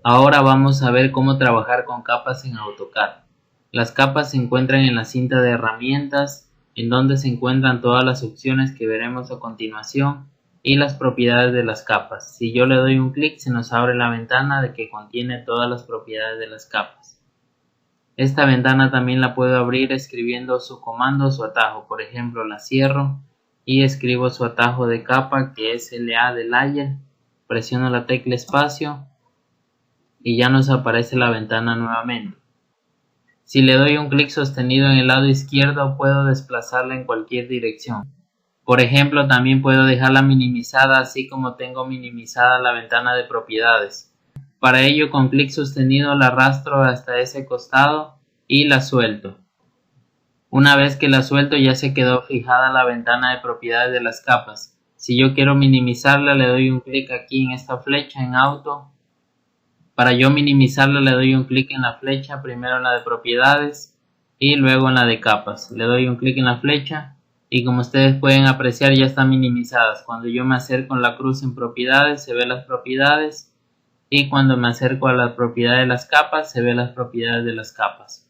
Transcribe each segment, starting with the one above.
Ahora vamos a ver cómo trabajar con capas en AutoCAD. Las capas se encuentran en la cinta de herramientas, en donde se encuentran todas las opciones que veremos a continuación y las propiedades de las capas. Si yo le doy un clic, se nos abre la ventana de que contiene todas las propiedades de las capas. Esta ventana también la puedo abrir escribiendo su comando o su atajo. Por ejemplo, la cierro y escribo su atajo de capa, que es LA de layer. Presiono la tecla espacio y ya nos aparece la ventana nuevamente. Si le doy un clic sostenido en el lado izquierdo, puedo desplazarla en cualquier dirección. Por ejemplo, también puedo dejarla minimizada, así como tengo minimizada la ventana de propiedades. Para ello, con clic sostenido la arrastro hasta ese costado y la suelto. Una vez que la suelto, ya se quedó fijada la ventana de propiedades de las capas. Si yo quiero minimizarla, le doy un clic aquí en esta flecha en auto. Para yo minimizarla, le doy un clic en la flecha, primero en la de propiedades y luego en la de capas. Le doy un clic en la flecha y, como ustedes pueden apreciar, ya están minimizadas. Cuando yo me acerco con la cruz en propiedades, se ve las propiedades, y cuando me acerco a la propiedad de las capas, se ve las propiedades de las capas.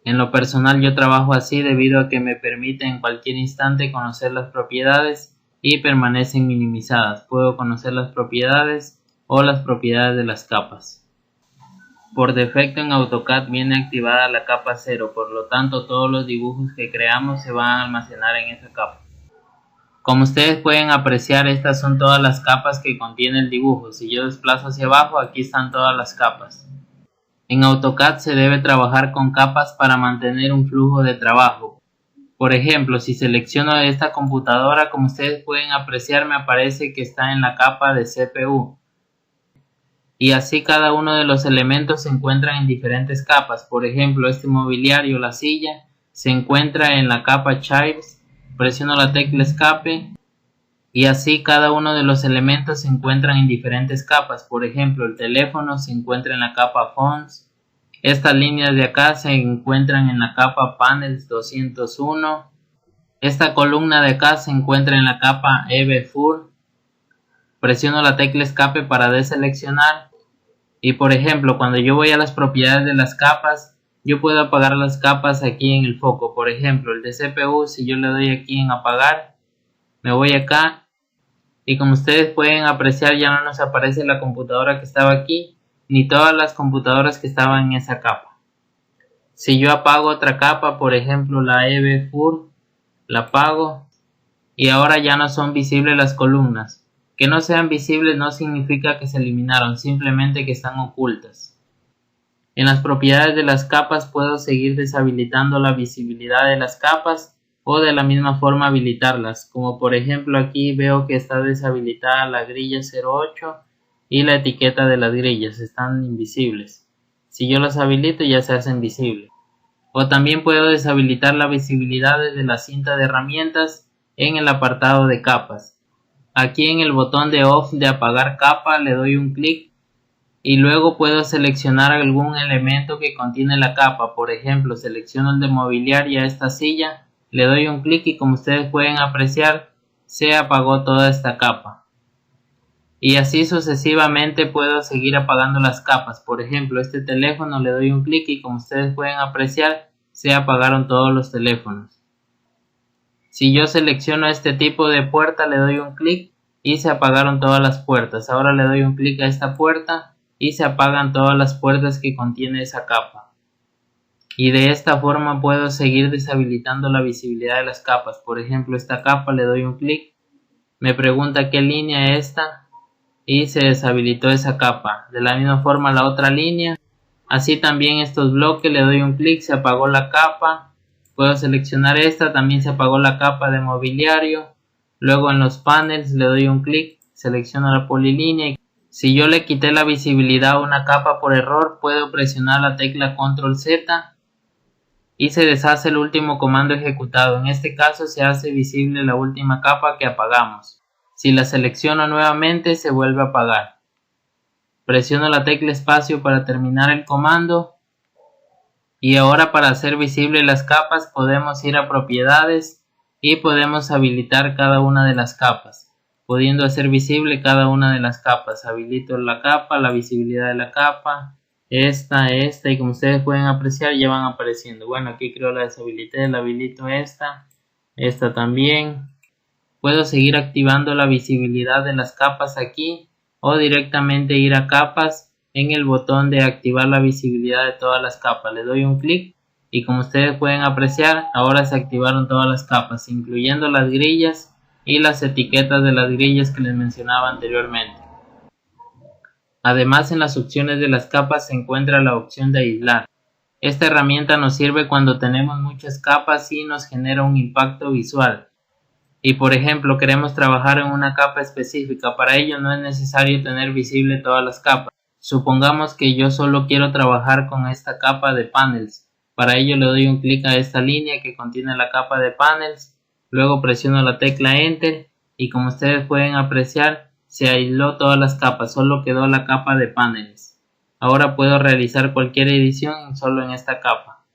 En lo personal, yo trabajo así debido a que me permite en cualquier instante conocer las propiedades y permanecen minimizadas. Puedo conocer las propiedades o las propiedades de las capas. Por defecto en AutoCAD viene activada la capa 0, por lo tanto todos los dibujos que creamos se van a almacenar en esa capa. Como ustedes pueden apreciar, estas son todas las capas que contiene el dibujo. Si yo desplazo hacia abajo, aquí están todas las capas. En AutoCAD se debe trabajar con capas para mantener un flujo de trabajo. Por ejemplo, si selecciono esta computadora, como ustedes pueden apreciar, me aparece que está en la capa de CPU. Y así cada uno de los elementos se encuentran en diferentes capas. Por ejemplo, este mobiliario, la silla, se encuentra en la capa Chairs. Presiono la tecla escape y así cada uno de los elementos se encuentran en diferentes capas. Por ejemplo, el teléfono se encuentra en la capa Fonts. Estas líneas de acá se encuentran en la capa Panels 201. Esta columna de acá se encuentra en la capa EV Full. Presiono la tecla escape para deseleccionar. Y por ejemplo, cuando yo voy a las propiedades de las capas, yo puedo apagar las capas aquí en el foco. Por ejemplo, el de CPU, si yo le doy aquí en apagar, me voy acá y como ustedes pueden apreciar, ya no nos aparece la computadora que estaba aquí, ni todas las computadoras que estaban en esa capa. Si yo apago otra capa, por ejemplo la EV Full, la apago y ahora ya no son visibles las columnas. Que no sean visibles no significa que se eliminaron, simplemente que están ocultas. En las propiedades de las capas puedo seguir deshabilitando la visibilidad de las capas o de la misma forma habilitarlas, como por ejemplo aquí veo que está deshabilitada la grilla 08 y la etiqueta de las grillas, están invisibles. Si yo las habilito ya se hacen visibles. O también puedo deshabilitar la visibilidad desde la cinta de herramientas en el apartado de capas. Aquí en el botón de off de apagar capa le doy un clic y luego puedo seleccionar algún elemento que contiene la capa. Por ejemplo, selecciono el de mobiliario, esta silla, le doy un clic y como ustedes pueden apreciar se apagó toda esta capa. Y así sucesivamente puedo seguir apagando las capas. Por ejemplo, este teléfono le doy un clic y como ustedes pueden apreciar se apagaron todos los teléfonos. Si yo selecciono este tipo de puerta, le doy un clic y se apagaron todas las puertas. Ahora le doy un clic a esta puerta y se apagan todas las puertas que contiene esa capa. Y de esta forma puedo seguir deshabilitando la visibilidad de las capas. Por ejemplo, esta capa le doy un clic, me pregunta qué línea es esta y se deshabilitó esa capa. De la misma forma la otra línea. Así también estos bloques, le doy un clic, se apagó la capa. Puedo seleccionar esta, también se apagó la capa de mobiliario. Luego en los panels le doy un clic, selecciono la polilínea. Si yo le quité la visibilidad a una capa por error, puedo presionar la tecla Control Z y se deshace el último comando ejecutado. En este caso se hace visible la última capa que apagamos. Si la selecciono nuevamente, se vuelve a apagar. Presiono la tecla espacio para terminar el comando. Y ahora, para hacer visibles las capas, podemos ir a propiedades y podemos habilitar cada una de las capas. pudiendo hacer visible cada una de las capas. Habilito la capa, la visibilidad de la capa, esta, y como ustedes pueden apreciar ya van apareciendo. Bueno, aquí creo la deshabilité, la habilito esta también. Puedo seguir activando la visibilidad de las capas aquí o directamente ir a capas en el botón de activar la visibilidad de todas las capas. Le doy un clic y como ustedes pueden apreciar ahora se activaron todas las capas, incluyendo las grillas y las etiquetas de las grillas que les mencionaba anteriormente. Además, en las opciones de las capas se encuentra la opción de aislar. Esta herramienta nos sirve cuando tenemos muchas capas y nos genera un impacto visual. Y por ejemplo queremos trabajar en una capa específica, para ello no es necesario tener visible todas las capas. Supongamos que yo solo quiero trabajar con esta capa de panels. Para ello le doy un clic a esta línea que contiene la capa de panels, luego presiono la tecla Enter y como ustedes pueden apreciar se aisló todas las capas, solo quedó la capa de panels. Ahora puedo realizar cualquier edición solo en esta capa.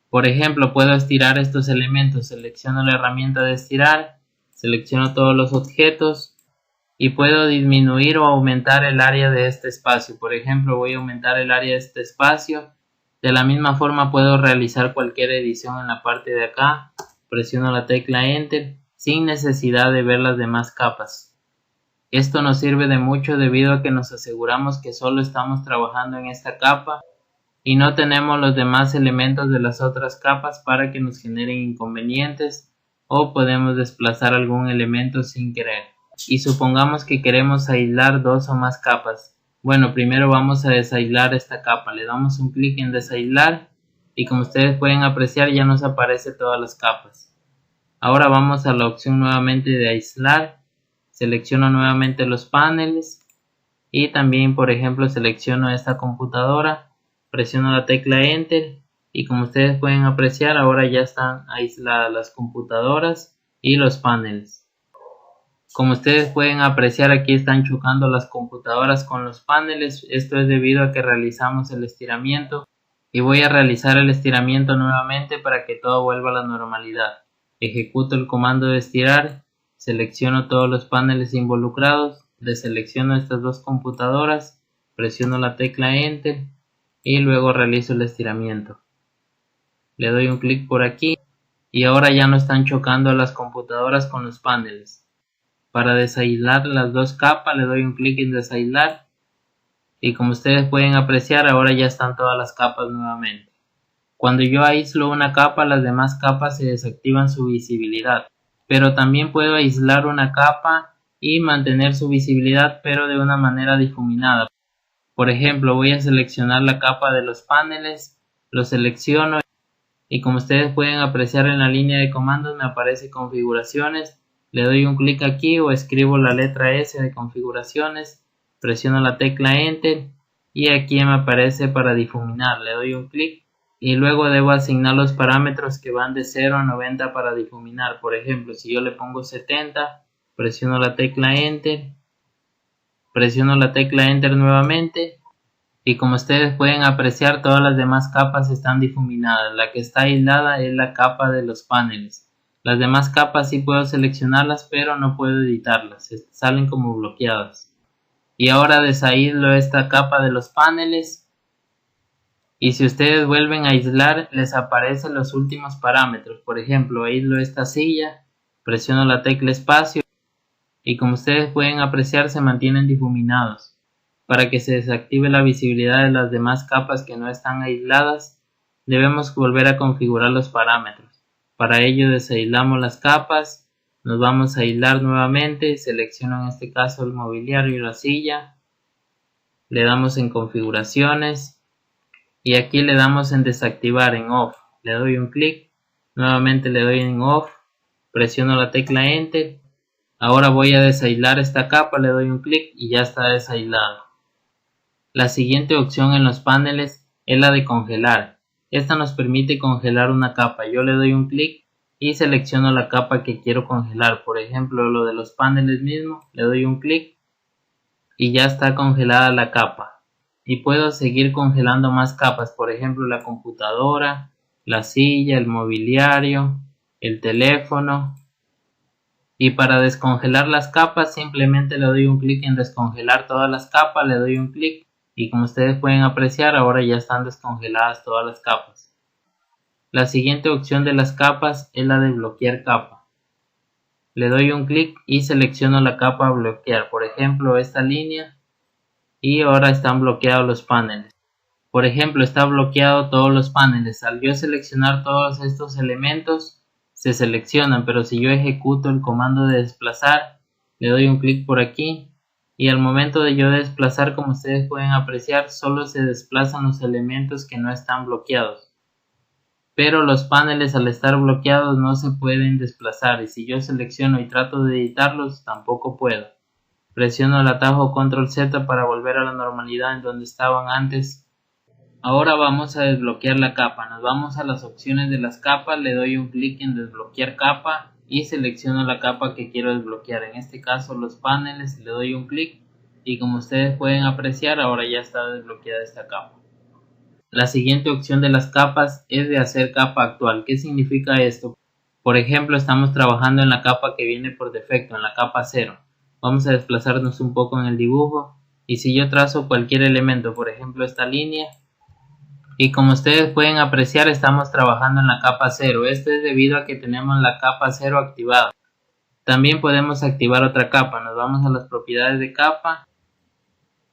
Por ejemplo, puedo estirar estos elementos, selecciono la herramienta de estirar, selecciono todos los objetos y puedo disminuir o aumentar el área de este espacio. Por ejemplo, voy a aumentar el área de este espacio. De la misma forma puedo realizar cualquier edición en la parte de acá. Presiono la tecla Enter sin necesidad de ver las demás capas. Esto nos sirve de mucho debido a que nos aseguramos que solo estamos trabajando en esta capa y no tenemos los demás elementos de las otras capas para que nos generen inconvenientes o podemos desplazar algún elemento sin querer. Y supongamos que queremos aislar dos o más capas. Bueno, primero vamos a desaislar esta capa. Le damos un clic en desaislar y como ustedes pueden apreciar ya nos aparece todas las capas. Ahora vamos a la opción nuevamente de aislar. Selecciono nuevamente los paneles y también por ejemplo selecciono esta computadora. Presiono la tecla Enter y como ustedes pueden apreciar ahora ya están aisladas las computadoras y los paneles. Como ustedes pueden apreciar aquí están chocando las computadoras con los paneles. Esto es debido a que realizamos el estiramiento y voy a realizar el estiramiento nuevamente para que todo vuelva a la normalidad. Ejecuto el comando de estirar, selecciono todos los paneles involucrados, deselecciono estas dos computadoras, presiono la tecla Enter y luego realizo el estiramiento. Le doy un clic por aquí y ahora ya no están chocando las computadoras con los paneles. Para desaislar las dos capas le doy un clic en desaislar y como ustedes pueden apreciar ahora ya están todas las capas nuevamente. Cuando yo aíslo una capa las demás capas se desactivan su visibilidad, pero también puedo aislar una capa y mantener su visibilidad pero de una manera difuminada. Por ejemplo, voy a seleccionar la capa de los paneles, lo selecciono y como ustedes pueden apreciar en la línea de comandos me aparece configuraciones. Le doy un clic aquí o escribo la letra S de configuraciones, presiono la tecla Enter y aquí me aparece para difuminar. Le doy un clic y luego debo asignar los parámetros que van de 0 a 90 para difuminar. Por ejemplo, si yo le pongo 70, presiono la tecla Enter. Presiono la tecla Enter nuevamente y como ustedes pueden apreciar todas las demás capas están difuminadas. La que está aislada es la capa de los paneles. Las demás capas sí puedo seleccionarlas pero no puedo editarlas, salen como bloqueadas. Y ahora desaíslo esta capa de los paneles y si ustedes vuelven a aislar les aparecen los últimos parámetros. Por ejemplo, aíslo esta silla, presiono la tecla espacio y como ustedes pueden apreciar se mantienen difuminados. Para que se desactive la visibilidad de las demás capas que no están aisladas, debemos volver a configurar los parámetros. Para ello desaislamos las capas, nos vamos a aislar nuevamente, selecciono en este caso el mobiliario y la silla, le damos en configuraciones y aquí le damos en desactivar, en off. Le doy un clic, nuevamente le doy en off, presiono la tecla Enter. Ahora voy a desaislar esta capa, le doy un clic y ya está desailado. La siguiente opción en los paneles es la de congelar. Esta nos permite congelar una capa. Yo le doy un clic y selecciono la capa que quiero congelar. Por ejemplo, lo de los paneles mismo, le doy un clic y ya está congelada la capa. Y puedo seguir congelando más capas, por ejemplo la computadora, la silla, el mobiliario, el teléfono. Y para descongelar las capas simplemente le doy un clic en descongelar todas las capas, le doy un clic y como ustedes pueden apreciar ahora ya están descongeladas todas las capas. La siguiente opción de las capas es la de bloquear capa. Le doy un clic y selecciono la capa a bloquear, por ejemplo esta línea, y ahora están bloqueados los paneles. Por ejemplo, está bloqueado todos los paneles. Al yo seleccionar todos estos elementos se seleccionan, pero si yo ejecuto el comando de desplazar, le doy un clic por aquí y al momento de yo desplazar, como ustedes pueden apreciar, solo se desplazan los elementos que no están bloqueados. Pero los paneles al estar bloqueados no se pueden desplazar y si yo selecciono y trato de editarlos tampoco puedo. Presiono el atajo Control Z para volver a la normalidad en donde estaban antes. Ahora vamos a desbloquear la capa. Nos vamos a las opciones de las capas, le doy un clic en desbloquear capa y selecciono la capa que quiero desbloquear. En este caso los paneles, le doy un clic y como ustedes pueden apreciar ahora ya está desbloqueada esta capa. La siguiente opción de las capas es de hacer capa actual. ¿Qué significa esto? Por ejemplo, estamos trabajando en la capa que viene por defecto, en la capa 0. Vamos a desplazarnos un poco en el dibujo y si yo trazo cualquier elemento, por ejemplo esta línea, y como ustedes pueden apreciar estamos trabajando en la capa 0. Esto es debido a que tenemos la capa 0 activada. También podemos activar otra capa. Nos vamos a las propiedades de capa.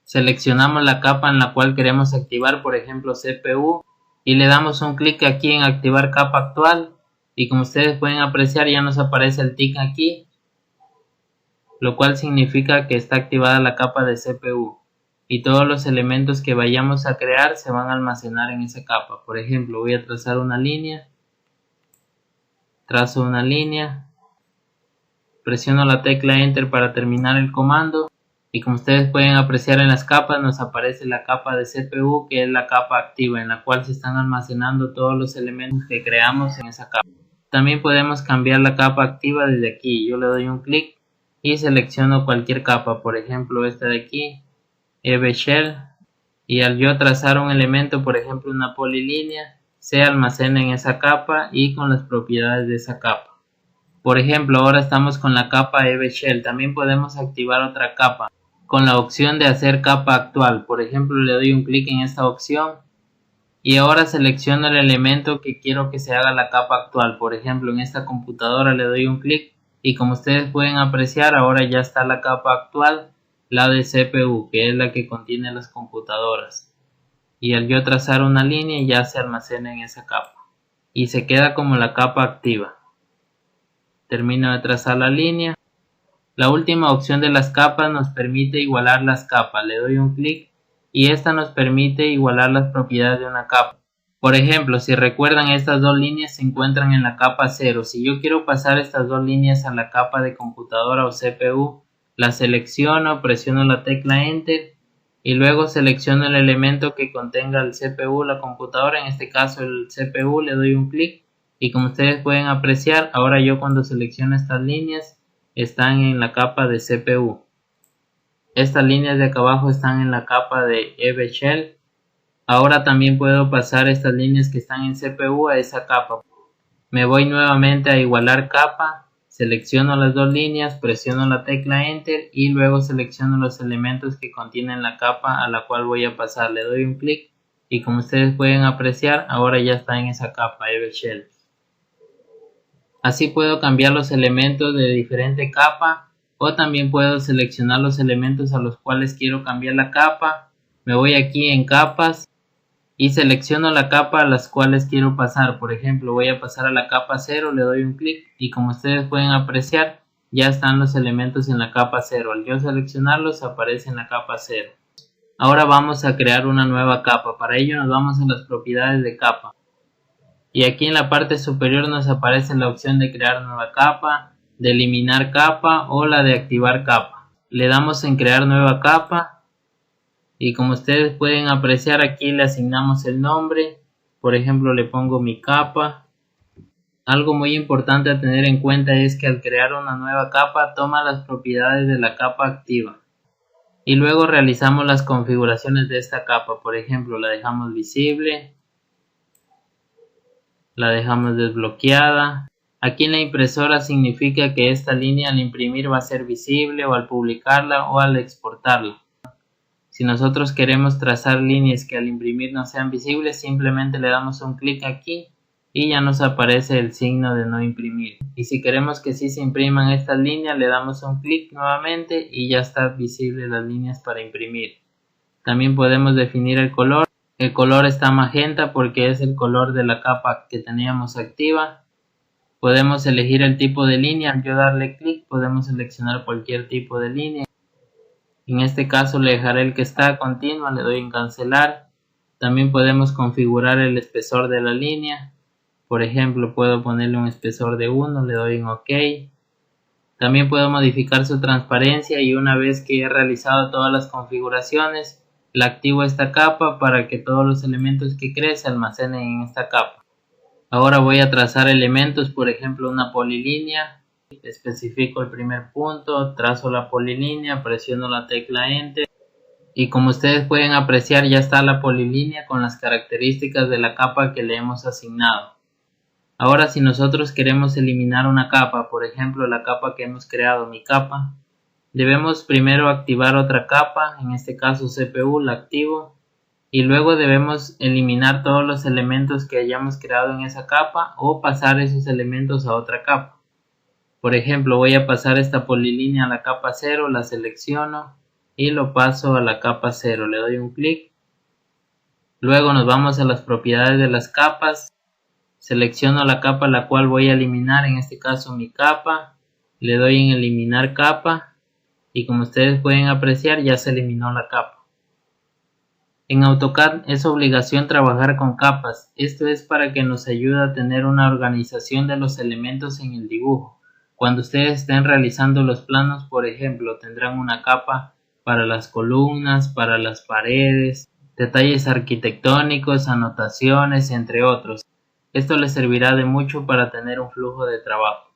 Seleccionamos la capa en la cual queremos activar, por ejemplo CPU. Y le damos un clic aquí en activar capa actual. Y como ustedes pueden apreciar ya nos aparece el tic aquí. Lo cual significa que está activada la capa de CPU. Y todos los elementos que vayamos a crear se van a almacenar en esa capa. Por ejemplo, voy a trazar una línea, trazo una línea, presiono la tecla Enter para terminar el comando y como ustedes pueden apreciar en las capas nos aparece la capa de CPU, que es la capa activa en la cual se están almacenando todos los elementos que creamos en esa capa. También podemos cambiar la capa activa desde aquí. Yo le doy un clic y selecciono cualquier capa, por ejemplo esta de aquí, EV Shell, y al yo trazar un elemento, por ejemplo una polilínea, se almacena en esa capa y con las propiedades de esa capa. Por ejemplo, ahora estamos con la capa EV Shell. También podemos activar otra capa con la opción de hacer capa actual. Por ejemplo, le doy un clic en esta opción y ahora selecciono el elemento que quiero que se haga la capa actual. Por ejemplo, en esta computadora le doy un clic y como ustedes pueden apreciar ahora ya está la capa actual, la de CPU, que es la que contiene las computadoras. Y al yo trazar una línea ya se almacena en esa capa y se queda como la capa activa. Termino de trazar la línea. La última opción de las capas nos permite igualar las capas. Le doy un clic y esta nos permite igualar las propiedades de una capa. Por ejemplo, si recuerdan, estas dos líneas se encuentran en la capa 0. Si yo quiero pasar estas dos líneas a la capa de computadora o CPU, la selecciono, presiono la tecla Enter y luego selecciono el elemento que contenga el CPU, la computadora, en este caso el CPU, le doy un clic y como ustedes pueden apreciar, ahora yo cuando selecciono estas líneas están en la capa de CPU. Estas líneas de acá abajo están en la capa de EV Shell. Ahora también puedo pasar estas líneas que están en CPU a esa capa. Me voy nuevamente a igualar capa. Selecciono las dos líneas, presiono la tecla Enter y luego selecciono los elementos que contienen la capa a la cual voy a pasar. Le doy un clic y como ustedes pueden apreciar, ahora ya está en esa capa EV Shell. Así puedo cambiar los elementos de diferente capa o también puedo seleccionar los elementos a los cuales quiero cambiar la capa. Me voy aquí en capas y selecciono la capa a las cuales quiero pasar. Por ejemplo, voy a pasar a la capa 0, le doy un clic y como ustedes pueden apreciar ya están los elementos en la capa 0. Al yo seleccionarlos aparece en la capa 0. Ahora vamos a crear una nueva capa. Para ello nos vamos a las propiedades de capa y aquí en la parte superior nos aparece la opción de crear nueva capa, de eliminar capa o la de activar capa. Le damos en crear nueva capa. Y como ustedes pueden apreciar aquí le asignamos el nombre, por ejemplo le pongo mi capa. Algo muy importante a tener en cuenta es que al crear una nueva capa toma las propiedades de la capa activa. Y luego realizamos las configuraciones de esta capa, por ejemplo la dejamos visible, la dejamos desbloqueada Aquí en la impresora significa que esta línea al imprimir va a ser visible o al publicarla o al exportarla. Si nosotros queremos trazar líneas que al imprimir no sean visibles, simplemente le damos un clic aquí y ya nos aparece el signo de no imprimir. Y si queremos que sí se impriman estas líneas, le damos un clic nuevamente y ya están visibles las líneas para imprimir. También podemos definir el color. El color está magenta porque es el color de la capa que teníamos activa. Podemos elegir el tipo de línea. Al yo darle clic podemos seleccionar cualquier tipo de línea. En este caso le dejaré el que está continua, le doy en cancelar. También podemos configurar el espesor de la línea. Por ejemplo, puedo ponerle un espesor de 1, le doy en OK. También puedo modificar su transparencia y una vez que he realizado todas las configuraciones, la activo esta capa para que todos los elementos que cree se almacenen en esta capa. Ahora voy a trazar elementos, por ejemplo una polilínea. Especifico el primer punto, trazo la polilínea, presiono la tecla Enter y como ustedes pueden apreciar ya está la polilínea con las características de la capa que le hemos asignado. Ahora si nosotros queremos eliminar una capa, por ejemplo la capa que hemos creado, mi capa, debemos primero activar otra capa, en este caso CPU, la activo y luego debemos eliminar todos los elementos que hayamos creado en esa capa o pasar esos elementos a otra capa. Por ejemplo, voy a pasar esta polilínea a la capa 0, la selecciono y lo paso a la capa 0. Le doy un clic. Luego nos vamos a las propiedades de las capas. Selecciono la capa la cual voy a eliminar, en este caso mi capa. Le doy en eliminar capa y como ustedes pueden apreciar ya se eliminó la capa. En AutoCAD es obligación trabajar con capas. Esto es para que nos ayude a tener una organización de los elementos en el dibujo. Cuando ustedes estén realizando los planos, por ejemplo, tendrán una capa para las columnas, para las paredes, detalles arquitectónicos, anotaciones, entre otros. Esto les servirá de mucho para tener un flujo de trabajo.